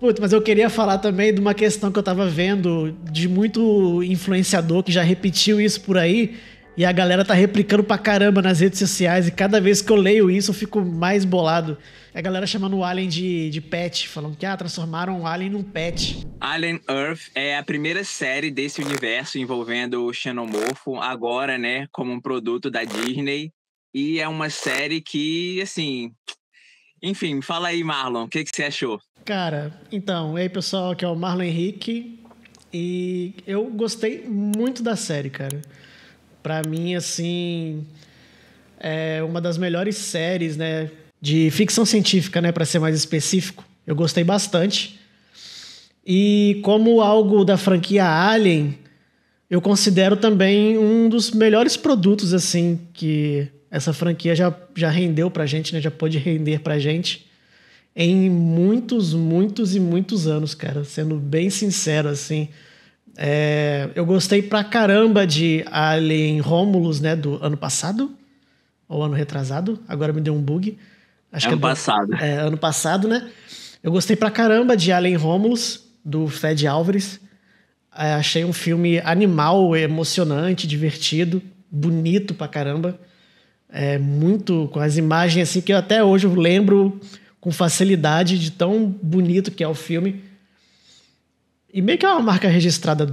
Putz, mas eu queria falar também de uma questão que eu tava vendo de muito influenciador que já repetiu isso por aí e a galera tá replicando pra caramba nas redes sociais e cada vez que eu leio isso eu fico mais bolado. A galera chamando o Alien de pet, falando que transformaram o Alien num pet. Alien Earth é a primeira série desse universo envolvendo o xenomorfo, agora, né, como um produto da Disney. E é uma série que, assim... Enfim, fala aí, Marlon, o que você achou? Cara, então, e aí pessoal, aqui é o Marlon Henrique e eu gostei muito da série, cara. Pra mim, assim, é uma das melhores séries, né, de ficção científica, né, pra ser mais específico. Eu gostei bastante. E como algo da franquia Alien, eu considero também um dos melhores produtos, assim, que essa franquia já rendeu pra gente, né, já pôde render pra gente. Em muitos, muitos e muitos anos, cara. Sendo bem sincero, assim. Eu gostei pra caramba de Alien Romulus, né? Do ano passado. Ou ano retrasado. Agora me deu um bug. Acho que Ano passado. ano passado, né? Eu gostei pra caramba de Alien Romulus, do Fede Álvares. Achei um filme animal, emocionante, divertido. Bonito pra caramba. Muito com as imagens assim que eu até hoje eu lembro com facilidade de tão bonito que é o filme. E meio que é uma marca registrada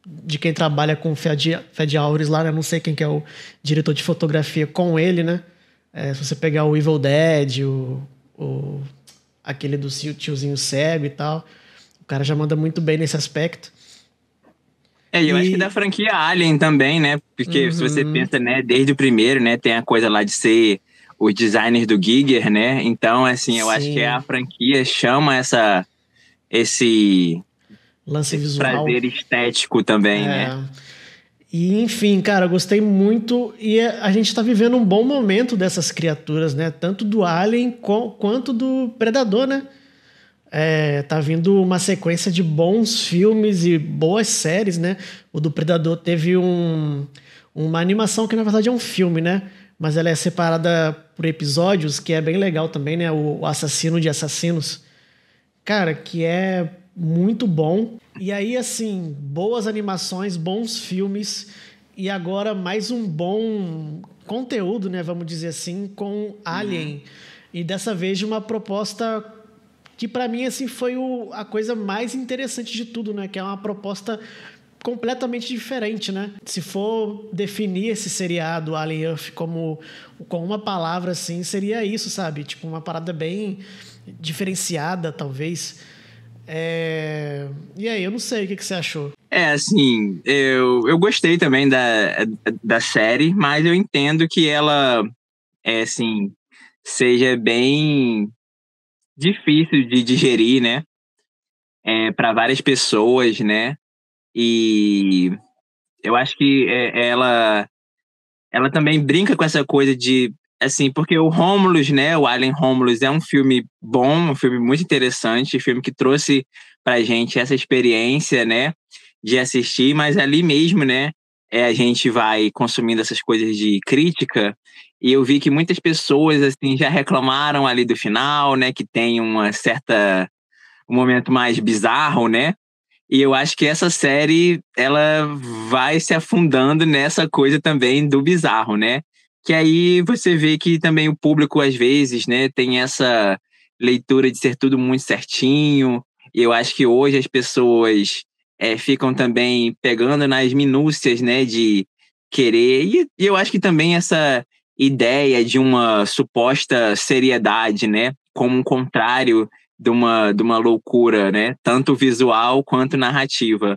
de quem trabalha com o Fede Álvares lá, né? Não sei quem que é o diretor de fotografia com ele, né? Se você pegar o Evil Dead, aquele do tiozinho cego e tal, o cara já manda muito bem nesse aspecto. Eu acho que da franquia Alien também, né? Porque se você pensa, né, desde o primeiro, né, tem a coisa lá de ser os designers do Giger, né? Então, assim, eu acho que a franquia chama esse lance visual, prazer estético também, né? E, enfim, cara, eu gostei muito e a gente tá vivendo um bom momento dessas criaturas, né? Tanto do Alien quanto do Predador, né? Tá vindo uma sequência de bons filmes e boas séries, né? O do Predador teve uma animação que, na verdade, é um filme, né? Mas ela é separada por episódios, que é bem legal também, né? O Assassino de Assassinos. Cara, que é muito bom. E aí, assim, boas animações, bons filmes e agora mais um bom conteúdo, né? Vamos dizer assim, com Alien. E dessa vez de uma proposta que para mim assim foi a coisa mais interessante de tudo, né? Que é uma proposta completamente diferente, né? Se for definir esse seriado Alien Earth com uma palavra assim, seria isso, sabe? Tipo uma parada bem diferenciada, talvez. E aí, eu não sei o que você achou. Assim, eu gostei também da série, mas eu entendo que ela, assim, seja bem difícil de digerir, né? Para várias pessoas, né? E eu acho que ela também brinca com essa coisa de, assim, porque o Romulus, né? O Alien Romulus é um filme bom, um filme muito interessante, um filme que trouxe pra gente essa experiência, né? De assistir, mas ali mesmo, né? A gente vai consumindo essas coisas de crítica e eu vi que muitas pessoas, assim, já reclamaram ali do final, né? Que tem um momento mais bizarro, né? E eu acho que essa série, ela vai se afundando nessa coisa também do bizarro, né? Que aí você vê que também o público, às vezes, né, tem essa leitura de ser tudo muito certinho. E eu acho que hoje as pessoas ficam também pegando nas minúcias, né, de querer. E eu acho que também essa ideia de uma suposta seriedade, né, como um contrário de uma loucura, né? Tanto visual quanto narrativa.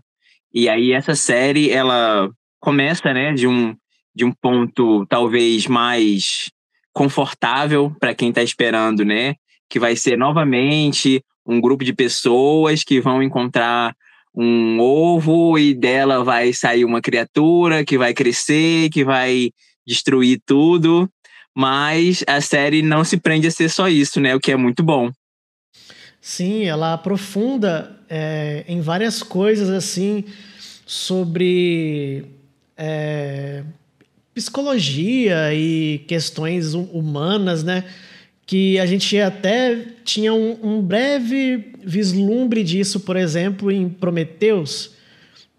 E aí essa série, ela começa, né, de um ponto talvez mais confortável para quem está esperando, né? Que vai ser novamente um grupo de pessoas que vão encontrar um ovo e dela vai sair uma criatura que vai crescer, que vai destruir tudo. Mas a série não se prende a ser só isso, né? O que é muito bom. Sim, ela aprofunda em várias coisas assim sobre psicologia e questões humanas, né? que a gente até tinha um breve vislumbre disso, por exemplo, em Prometheus,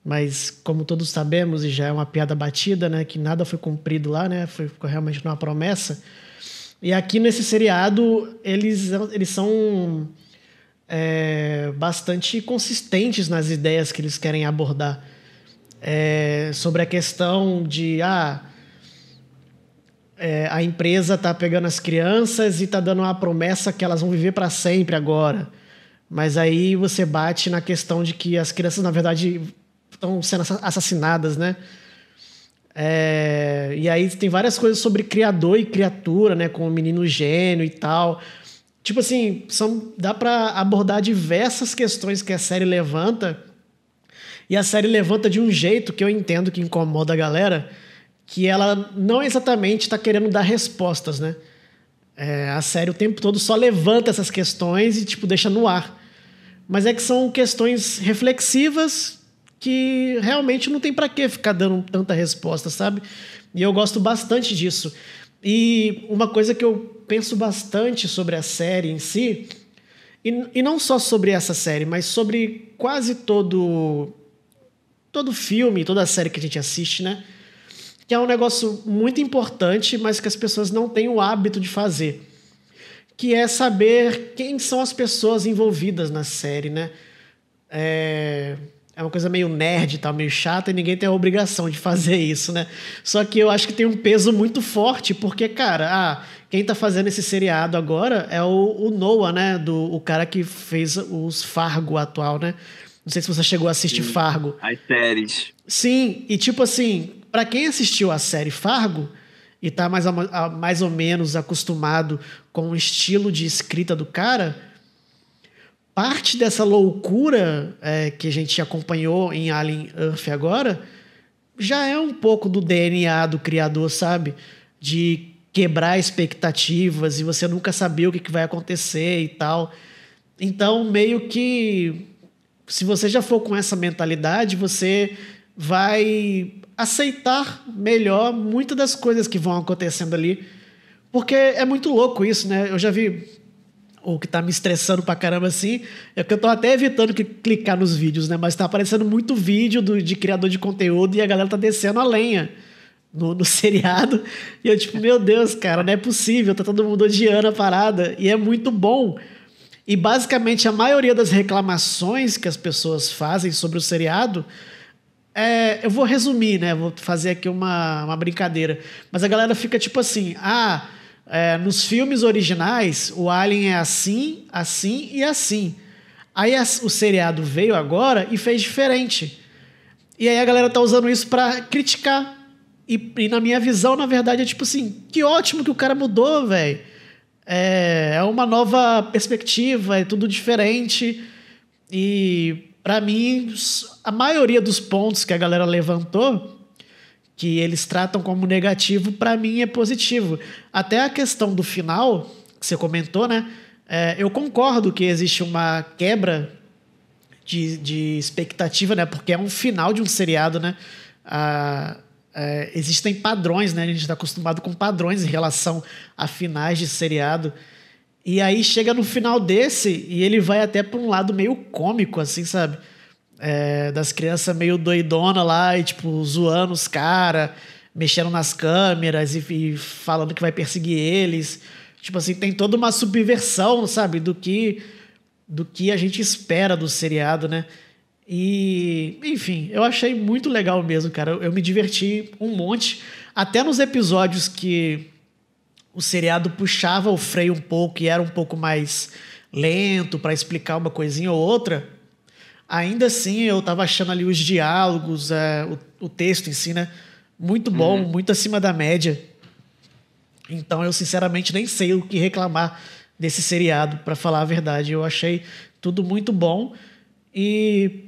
mas como todos sabemos, e já é uma piada batida, né, que nada foi cumprido lá, né, ficou realmente uma promessa. E aqui nesse seriado, eles são bastante consistentes nas ideias que eles querem abordar. Sobre a questão de a empresa está pegando as crianças e está dando uma promessa que elas vão viver para sempre agora. Mas aí você bate na questão de que as crianças, na verdade, estão sendo assassinadas, né? E aí tem várias coisas sobre criador e criatura, né? Com o menino gênio e tal. Tipo assim, dá para abordar diversas questões que a série levanta. E a série levanta de um jeito que eu entendo que incomoda a galera, que ela não exatamente está querendo dar respostas, né? A série o tempo todo só levanta essas questões e tipo deixa no ar. Mas é que são questões reflexivas que realmente não tem para que ficar dando tanta resposta, sabe? E eu gosto bastante disso. E uma coisa que eu penso bastante sobre a série em si, e não só sobre essa série, mas sobre quase todo filme, toda série que a gente assiste, né? Que é um negócio muito importante, mas que as pessoas não têm o hábito de fazer. Que é saber quem são as pessoas envolvidas na série, né? É uma coisa meio nerd, tá? Meio chata, e ninguém tem a obrigação de fazer isso, né? Só que eu acho que tem um peso muito forte, porque, cara, quem tá fazendo esse seriado agora é o Noah, né? O cara que fez os Fargo atual, né? Não sei se você chegou a assistir Fargo. As séries. Sim, e tipo assim, pra quem assistiu a série Fargo e tá mais ou menos acostumado com o estilo de escrita do cara, parte dessa loucura que a gente acompanhou em Alien Earth agora já é um pouco do DNA do criador, sabe? De quebrar expectativas e você nunca saber o que vai acontecer e tal. Então, meio que se você já for com essa mentalidade, você vai aceitar melhor muitas das coisas que vão acontecendo ali. Porque é muito louco isso, né? Eu já vi o que tá me estressando pra caramba assim, é que eu tô até evitando clicar nos vídeos, né? Mas tá aparecendo muito vídeo de criador de conteúdo e a galera tá descendo a lenha no seriado. E eu tipo, meu Deus, cara, não é possível, tá todo mundo odiando a parada. E é muito bom. E basicamente a maioria das reclamações que as pessoas fazem sobre o seriado, eu vou resumir, né? Vou fazer aqui uma brincadeira. Mas a galera fica tipo assim, nos filmes originais o Alien é assim, assim e assim. Aí o seriado veio agora e fez diferente. E aí a galera tá usando isso pra criticar. E na minha visão, na verdade, é tipo assim, que ótimo que o cara mudou, velho. É uma nova perspectiva, é tudo diferente. E, para mim, a maioria dos pontos que a galera levantou, que eles tratam como negativo, para mim é positivo. Até a questão do final, que você comentou, né? Eu concordo que existe uma quebra de expectativa, né? Porque é um final de um seriado, né? Existem padrões, né? A gente está acostumado com padrões em relação a finais de seriado. E aí chega no final desse e ele vai até para um lado meio cômico, assim, sabe? Das crianças meio doidona lá e, tipo, zoando os caras, mexendo nas câmeras e falando que vai perseguir eles. Tipo assim, tem toda uma subversão, sabe? Do que a gente espera do seriado, né? E, enfim, eu achei muito legal mesmo, cara. Eu me diverti um monte. Até nos episódios que o seriado puxava o freio um pouco e era um pouco mais lento para explicar uma coisinha ou outra, ainda assim eu tava achando ali os diálogos, o texto em si, né? Muito bom, muito acima da média. Então eu, sinceramente, nem sei o que reclamar desse seriado, para falar a verdade. Eu achei tudo muito bom. E,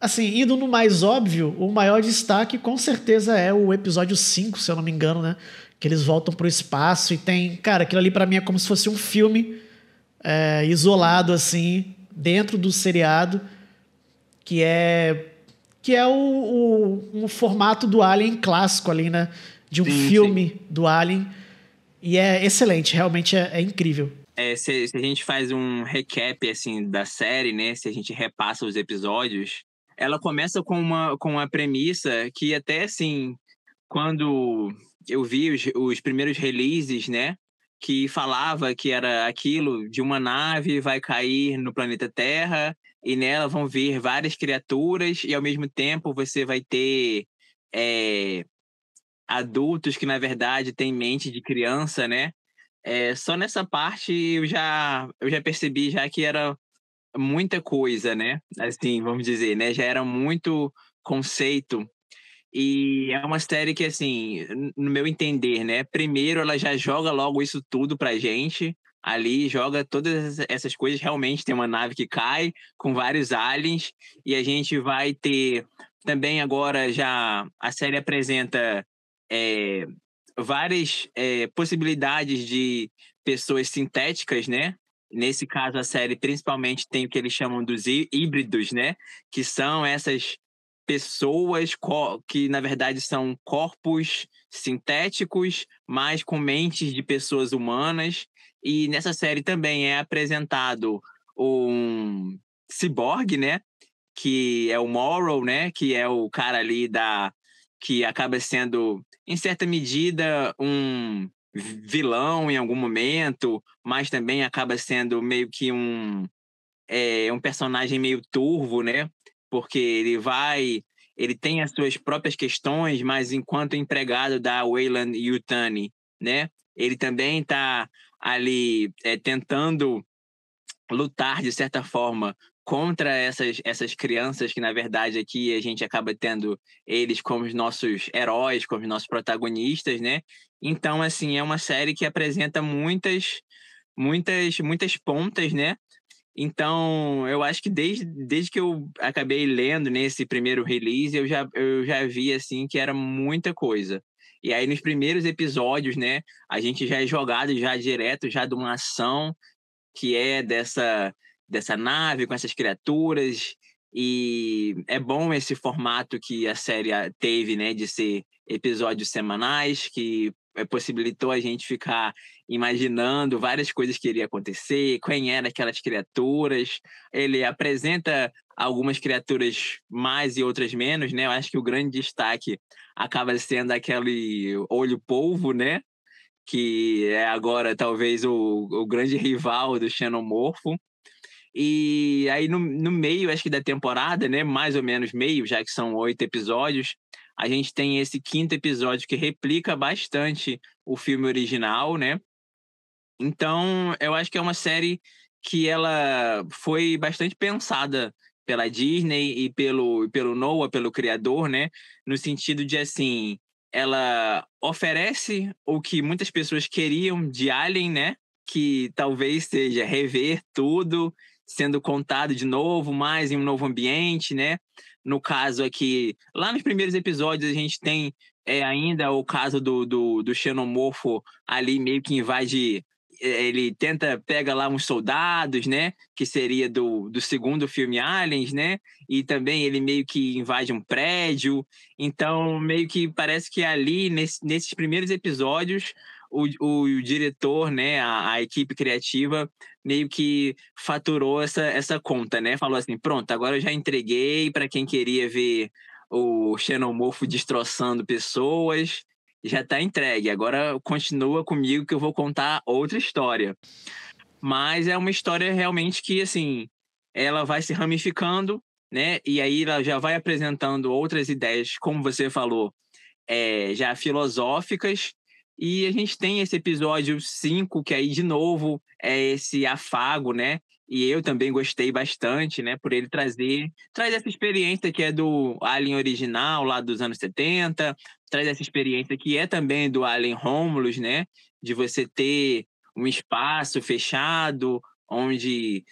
assim, indo no mais óbvio, o maior destaque com certeza é o episódio 5, se eu não me engano, né? Que eles voltam pro espaço e tem... Cara, aquilo ali para mim é como se fosse um filme isolado, assim, dentro do seriado, que é um formato do Alien clássico ali, né? De um filme do Alien. E é excelente, realmente é incrível. Se a gente faz um recap, assim, da série, né? Se a gente repassa os episódios, ela começa com uma premissa que até, assim, quando eu vi os primeiros releases, né? Que falava que era aquilo de uma nave vai cair no planeta Terra e nela vão vir várias criaturas e ao mesmo tempo você vai ter é, adultos que na verdade têm mente de criança, né? Só nessa parte eu já percebi já que era muita coisa, né? Assim, vamos dizer, né? Já era muito conceito. E é uma série que, assim, no meu entender, né? Primeiro, ela já joga logo isso tudo pra gente. Ali, joga todas essas coisas. Realmente tem uma nave que cai com vários aliens. E a gente vai ter também agora já... A série apresenta é, várias possibilidades de pessoas sintéticas, né? Nesse caso, a série principalmente tem o que eles chamam dos híbridos, né? Que são essas pessoas que, na verdade, são corpos sintéticos, mas com mentes de pessoas humanas. E nessa série também é apresentado um ciborgue, né? Que é o Morrow, né? Que é o cara ali que acaba sendo, em certa medida, um vilão em algum momento, mas também acaba sendo meio que um personagem meio turvo, né? Porque ele tem as suas próprias questões, mas enquanto empregado da Weyland Yutani, né? Ele também está ali tentando lutar, de certa forma, contra essas crianças que, na verdade, aqui a gente acaba tendo eles como os nossos heróis, como os nossos protagonistas, né? Então, assim, é uma série que apresenta muitas pontas, né? Então, eu acho que desde que eu acabei lendo nesse primeiro release, eu já vi, assim, que era muita coisa. E aí, nos primeiros episódios, né, a gente já é jogado já direto, já de uma ação que é dessa nave com essas criaturas. E é bom esse formato que a série teve, né, de ser episódios semanais, que possibilitou a gente ficar imaginando várias coisas que iria acontecer, quem eram aquelas criaturas. Ele apresenta algumas criaturas mais e outras menos, né? Eu acho que o grande destaque acaba sendo aquele olho polvo, né? Que é agora talvez o grande rival do Xenomorfo. E aí no meio, acho que da temporada, né, mais ou menos meio, já que são 8 episódios, a gente tem esse quinto episódio que replica bastante o filme original, né? Então, eu acho que é uma série que ela foi bastante pensada pela Disney e pelo Noah, pelo criador, né? No sentido de, assim, ela oferece o que muitas pessoas queriam de Alien, né? Que talvez seja rever tudo, sendo contado de novo, mais em um novo ambiente, né? No caso aqui, lá nos primeiros episódios, a gente tem ainda o caso do xenomorfo ali meio que invade. Ele pega lá uns soldados, né? Que seria do segundo filme Aliens, né? E também ele meio que invade um prédio. Então, meio que parece que ali, nesses primeiros episódios, o diretor, né? A equipe criativa meio que faturou essa conta, né? Falou assim: pronto, agora eu já entreguei para quem queria ver o xenomorfo destroçando pessoas, já está entregue. Agora continua comigo que eu vou contar outra história. Mas é uma história realmente que, assim, ela vai se ramificando, né? E aí ela já vai apresentando outras ideias, como você falou, já filosóficas. E a gente tem esse episódio 5 que aí, de novo, é esse afago, né? E eu também gostei bastante, né? Por ele traz essa experiência que é do Alien original, lá dos anos 70, traz essa experiência que é também do Alien Romulus, né? De você ter um espaço fechado, onde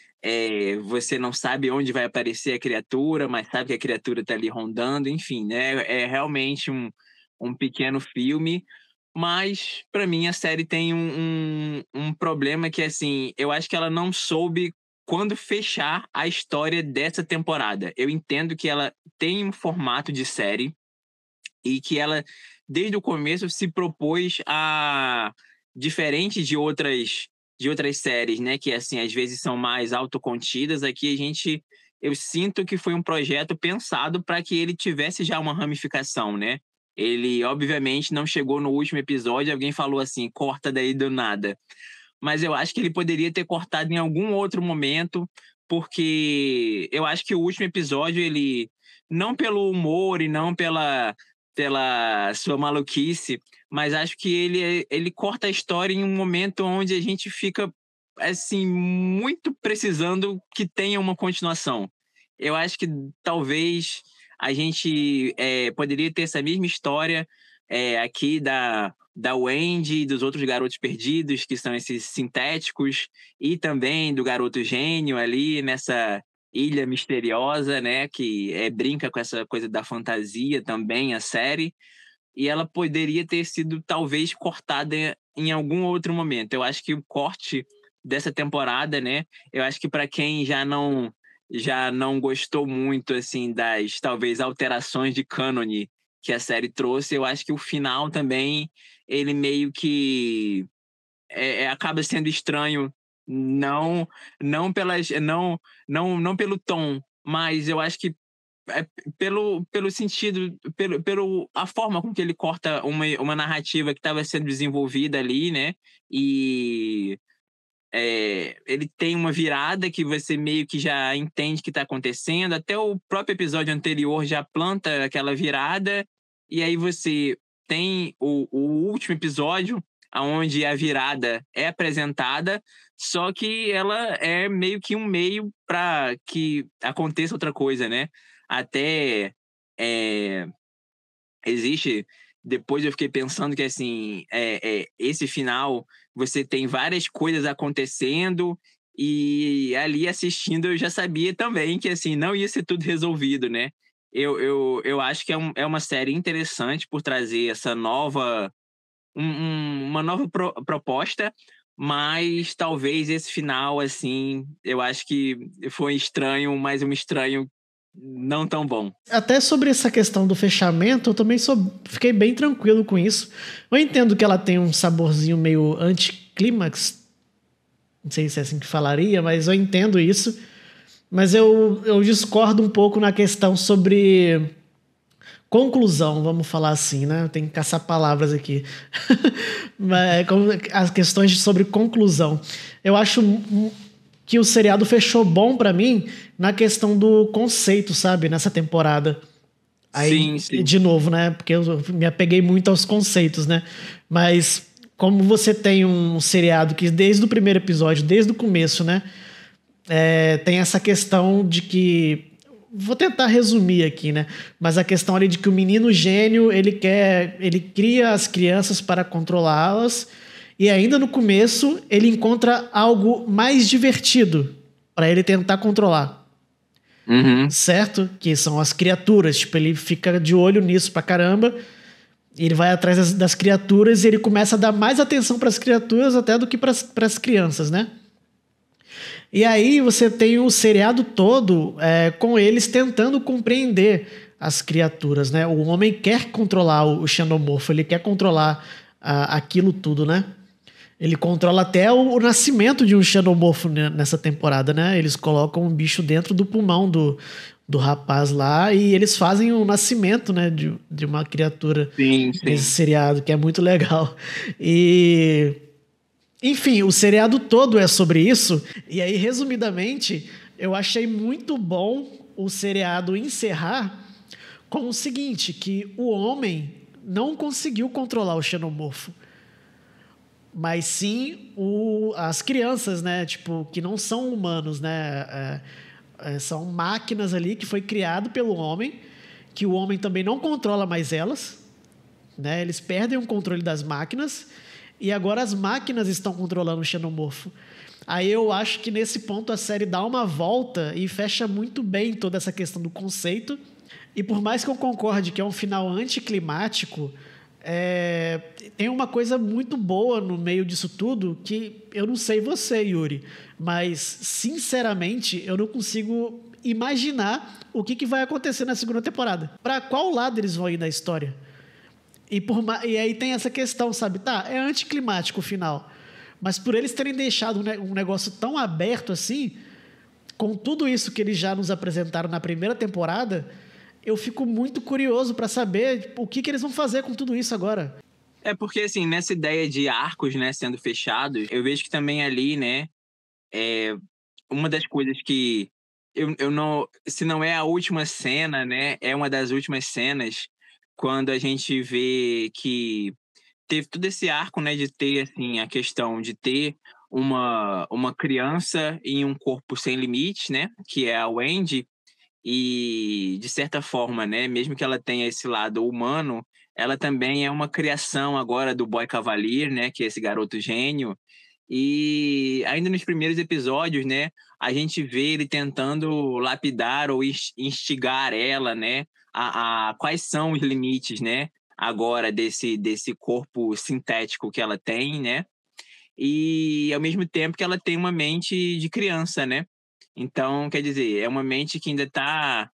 você não sabe onde vai aparecer a criatura, mas sabe que a criatura está ali rondando, enfim, né? É realmente um pequeno filme, mas para mim a série tem um problema que, assim, eu acho que ela não soube quando fechar a história dessa temporada. Eu entendo que ela tem um formato de série e que ela, desde o começo, se propôs diferente de outras séries, né, que assim às vezes são mais autocontidas, aqui eu sinto que foi um projeto pensado para que ele tivesse já uma ramificação, né? Ele obviamente não chegou no último episódio, alguém falou assim, corta daí do nada. Mas eu acho que ele poderia ter cortado em algum outro momento, porque eu acho que o último episódio, ele, não pelo humor e não pela sua maluquice, mas acho que ele corta a história em um momento onde a gente fica, assim, muito precisando que tenha uma continuação. Eu acho que talvez a gente poderia ter essa mesma história aqui da Wendy e dos outros garotos perdidos, que são esses sintéticos, e também do garoto gênio ali nessa ilha misteriosa, né, que brinca com essa coisa da fantasia também, a série, e ela poderia ter sido talvez cortada em algum outro momento. Eu acho que o corte dessa temporada, né, eu acho que para quem já não gostou muito assim das talvez alterações de cânone que a série trouxe, eu acho que o final também ele meio que acaba sendo estranho, não não pelo tom, mas eu acho que pelo sentido, pelo a forma com que ele corta uma narrativa que estava sendo desenvolvida ali, né? E ele tem uma virada que você meio que já entende que está acontecendo, até o próprio episódio anterior já planta aquela virada, e aí você tem o último episódio, onde a virada é apresentada, só que ela é meio que um meio para que aconteça outra coisa, né? Até existe. Depois eu fiquei pensando que assim, esse final você tem várias coisas acontecendo e ali assistindo eu já sabia também que assim não ia ser tudo resolvido, né? Eu acho que é uma série interessante por trazer essa nova uma nova proposta, mas talvez esse final assim eu acho que foi estranho, mas um estranho não tão bom. Até sobre essa questão do fechamento, eu também fiquei bem tranquilo com isso. Eu entendo que ela tem um saborzinho meio anticlímax, não sei se é assim que falaria, mas eu entendo isso. Mas eu discordo um pouco na questão sobre conclusão, vamos falar assim, né? Eu tenho que caçar palavras aqui. Mas, as questões sobre conclusão. Eu acho que o seriado fechou bom pra mim na questão do conceito, sabe? Nessa temporada. Aí, sim. de novo, né? Porque eu me apeguei muito aos conceitos, né? Mas como você tem um seriado que desde o primeiro episódio, desde o começo, né? Tem essa questão de que... Vou tentar resumir aqui, né? Mas a questão ali de que o menino gênio, ele cria as crianças para controlá-las, e ainda no começo ele encontra algo mais divertido para ele tentar controlar. Uhum. Certo? Que são as criaturas. Tipo, ele fica de olho nisso pra caramba. Ele vai atrás das criaturas e ele começa a dar mais atenção para as criaturas até do que para as crianças, né? E aí você tem o seriado todo com eles tentando compreender as criaturas, né? O homem quer controlar o xenomorfo, ele quer controlar aquilo tudo, né? Ele controla até o nascimento de um xenomorfo nessa temporada, né? Eles colocam um bicho dentro do pulmão do rapaz lá e eles fazem o nascimento, né, de uma criatura nesse seriado, que é muito legal. E... Enfim, o seriado todo é sobre isso. E aí, resumidamente, eu achei muito bom o seriado encerrar com o seguinte, que o homem não conseguiu controlar o xenomorfo. Mas sim as crianças, né? Tipo, que não são humanos, né? São máquinas ali que foi criado pelo homem, que o homem também não controla mais elas, né? Eles perdem o controle das máquinas e agora as máquinas estão controlando o xenomorfo. Aí eu acho que nesse ponto a série dá uma volta e fecha muito bem toda essa questão do conceito. E por mais que eu concorde que é um final anticlimático, tem uma coisa muito boa no meio disso tudo que eu não sei você, Yuri, mas sinceramente eu não consigo imaginar o que vai acontecer na segunda temporada. Para qual lado eles vão ir da história? E aí tem essa questão, sabe? Tá, é anticlimático o final. Mas por eles terem deixado um negócio tão aberto assim, com tudo isso que eles já nos apresentaram na primeira temporada, eu fico muito curioso para saber o que eles vão fazer com tudo isso agora. É porque, assim, nessa ideia de arcos, né, sendo fechados, eu vejo que também ali, né, uma das coisas que eu não, se não é a última cena, né, é uma das últimas cenas, quando a gente vê que teve todo esse arco, né, de ter, assim, a questão de ter uma criança em um corpo sem limites, né, que é a Wendy, e, de certa forma, né, mesmo que ela tenha esse lado humano, ela também é uma criação agora do Boy Cavalier, né, que é esse garoto gênio. E ainda nos primeiros episódios, né, a gente vê ele tentando lapidar ou instigar ela, né, a quais são os limites, né, agora desse corpo sintético que ela tem, né, e ao mesmo tempo que ela tem uma mente de criança, né? Então, quer dizer, é uma mente que ainda está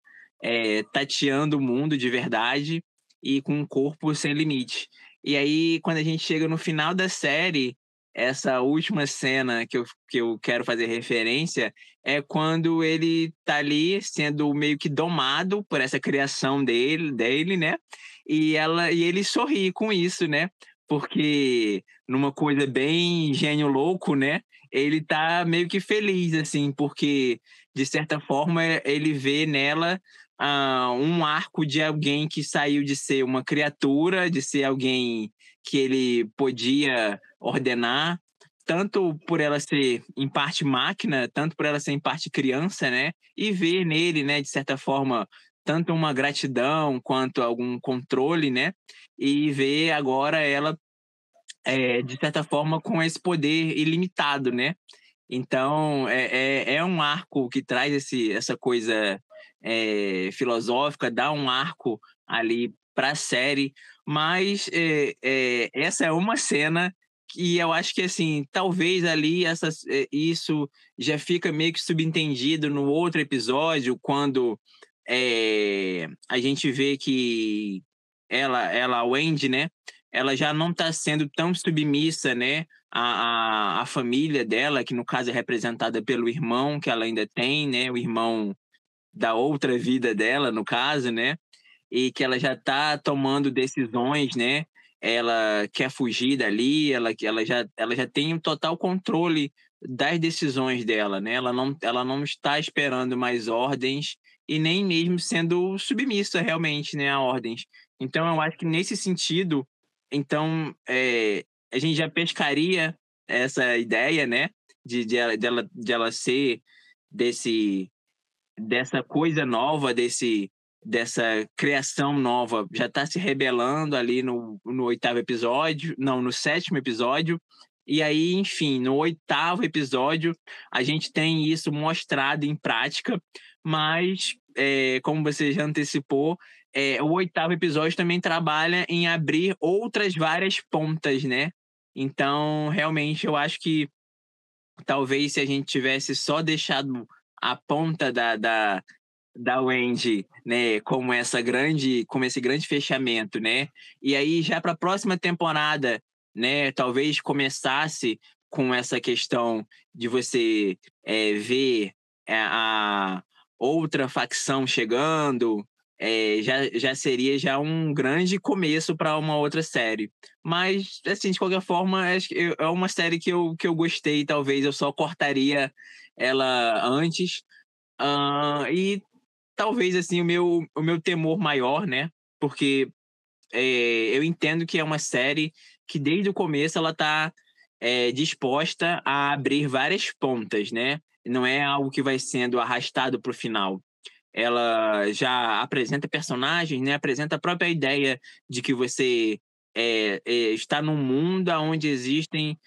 tateando o mundo de verdade e com um corpo sem limite. E aí, quando a gente chega no final da série, essa última cena que eu quero fazer referência é quando ele tá ali sendo meio que domado por essa criação dele, né? E ele sorri com isso, né? Porque numa coisa bem gênio louco, né? Ele tá meio que feliz, assim, porque, de certa forma, ele vê nela um arco de alguém que saiu de ser uma criatura, de ser alguém que ele podia ordenar, tanto por ela ser em parte máquina, tanto por ela ser em parte criança, né? E ver nele, né, de certa forma, tanto uma gratidão quanto algum controle, né? E ver agora ela, de certa forma, com esse poder ilimitado, né? Então, é um arco que traz essa coisa filosófica, dá um arco ali para a série, mas essa é uma cena que eu acho que, assim, talvez ali isso já fica meio que subentendido no outro episódio, quando a gente vê que a Wendy, né, ela já não está sendo tão submissa, né, a família dela, que no caso é representada pelo irmão que ela ainda tem, né, o irmão da outra vida dela, no caso, né, e que ela já está tomando decisões, né, ela quer fugir dali, ela já tem um total controle das decisões dela, né, ela não está esperando mais ordens e nem mesmo sendo submissa realmente, né, a ordens. Então eu acho que nesse sentido, então, a gente já pescaria essa ideia, né, de ela ser desse, dessa coisa nova, dessa criação nova, já está se rebelando ali no oitavo episódio, não, no sétimo episódio, e aí, enfim, no oitavo episódio, a gente tem isso mostrado em prática, mas, como você já antecipou, o oitavo episódio também trabalha em abrir outras várias pontas, né? Então, realmente, eu acho que talvez se a gente tivesse só deixado a ponta da Wendy, né, como esse grande fechamento, né? E aí já para a próxima temporada, né, talvez começasse com essa questão de você ver a outra facção chegando, já seria já um grande começo para uma outra série. Mas, assim, de qualquer forma, acho que é uma série que eu gostei, talvez eu só cortaria ela antes. E talvez, assim, o meu temor maior, né? Porque eu entendo que é uma série que desde o começo ela tá disposta a abrir várias pontas, né? Não é algo que vai sendo arrastado para o final. Ela já apresenta personagens, né? Apresenta a própria ideia de que você está num mundo onde existem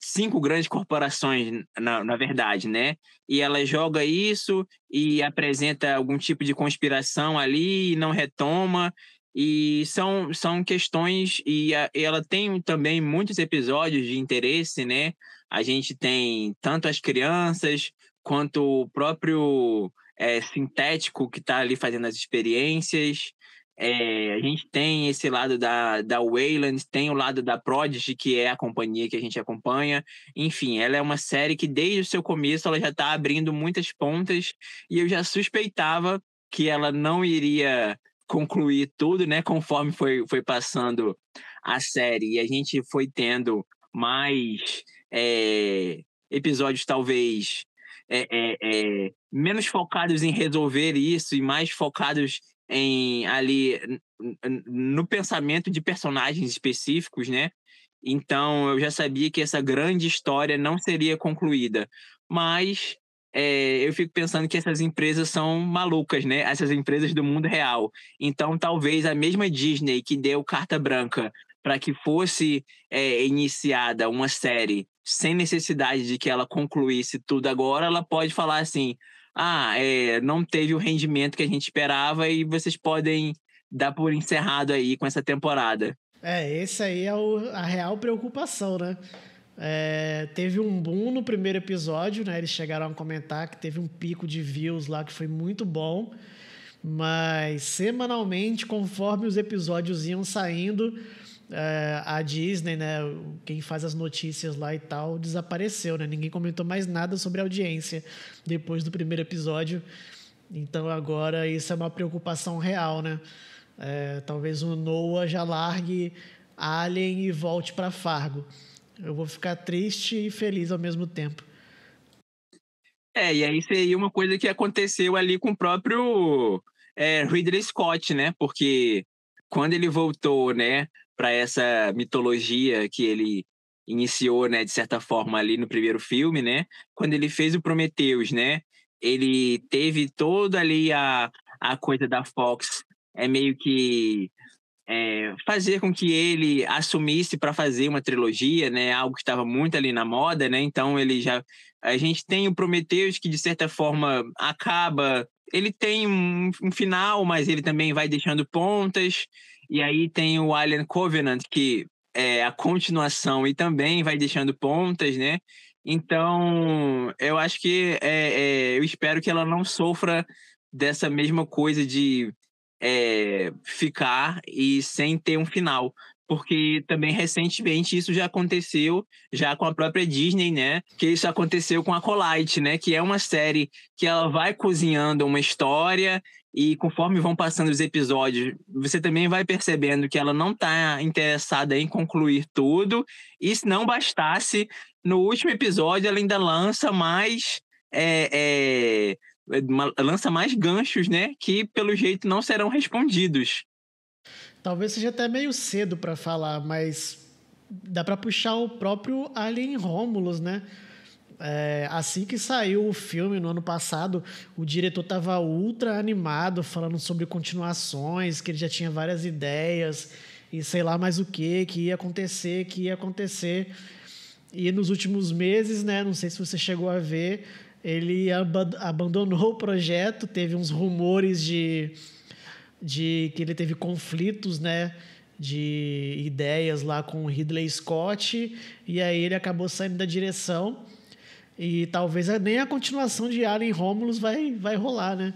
cinco grandes corporações, na verdade, né? E ela joga isso e apresenta algum tipo de conspiração ali e não retoma. E são questões, e ela tem também muitos episódios de interesse, né? A gente tem tanto as crianças quanto o próprio sintético que está ali fazendo as experiências. A gente tem esse lado da Wayland, tem o lado da Prodigy, que é a companhia que a gente acompanha. Enfim, ela é uma série que desde o seu começo ela já está abrindo muitas pontas e eu já suspeitava que ela não iria concluir tudo, né? Conforme foi passando a série e a gente foi tendo mais episódios talvez menos focados em resolver isso e mais focados ali no pensamento de personagens específicos, né? Então eu já sabia que essa grande história não seria concluída, mas eu fico pensando que essas empresas são malucas, né? Essas empresas do mundo real. Então talvez a mesma Disney que deu carta branca para que fosse iniciada uma série sem necessidade de que ela concluísse tudo agora, ela pode falar assim: não teve o rendimento que a gente esperava e vocês podem dar por encerrado aí com essa temporada. Esse aí é a real preocupação, né? Teve um boom no primeiro episódio, né? Eles chegaram a comentar que teve um pico de views lá que foi muito bom, mas semanalmente, conforme os episódios iam saindo, a Disney, né, quem faz as notícias lá e tal, desapareceu, né? Ninguém comentou mais nada sobre a audiência depois do primeiro episódio. Então agora isso é uma preocupação real, né? Talvez o Noah já largue Alien e volte para Fargo. Eu vou ficar triste e feliz ao mesmo tempo. E aí seria uma coisa que aconteceu ali com o próprio Ridley Scott, né? Porque quando ele voltou, né, para essa mitologia que ele iniciou, né, de certa forma ali no primeiro filme, né? Quando ele fez o Prometheus, né? Ele teve toda ali a coisa da Fox, meio que fazer com que ele assumisse para fazer uma trilogia, né? Algo que estava muito ali na moda, né? Então a gente tem o Prometheus que de certa forma acaba, ele tem um final, mas ele também vai deixando pontas. E aí tem o Alien Covenant, que é a continuação e também vai deixando pontas, né? Então, eu acho que eu espero que ela não sofra dessa mesma coisa de ficar e sem ter um final. Porque também recentemente isso já aconteceu já com a própria Disney, né? Que isso aconteceu com Acolyte, né? Que é uma série que ela vai cozinhando uma história e conforme vão passando os episódios, você também vai percebendo que ela não está interessada em concluir tudo. E se não bastasse, no último episódio ela ainda lança mais lança mais ganchos, né? Que pelo jeito não serão respondidos. Talvez seja até meio cedo para falar, mas dá para puxar o próprio Alien Romulus, né? Assim que saiu o filme no ano passado, o diretor estava ultra animado, falando sobre continuações, que ele já tinha várias ideias e sei lá mais o que ia acontecer, E nos últimos meses, né? Não sei se você chegou a ver, ele abandonou o projeto, teve uns rumores de que ele teve conflitos, né, de ideias lá com o Ridley Scott, e aí ele acabou saindo da direção, e talvez nem a continuação de Alien Romulus vai rolar, né?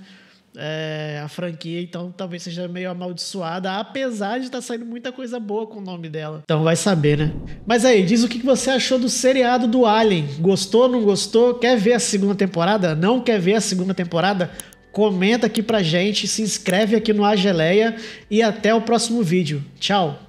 A franquia, então talvez seja meio amaldiçoada, apesar de estar saindo muita coisa boa com o nome dela. Então vai saber, né? Mas aí, diz o que você achou do seriado do Alien. Gostou, não gostou? Quer ver a segunda temporada? Não quer ver a segunda temporada? Comenta aqui pra gente, se inscreve aqui no A Geleia e até o próximo vídeo. Tchau!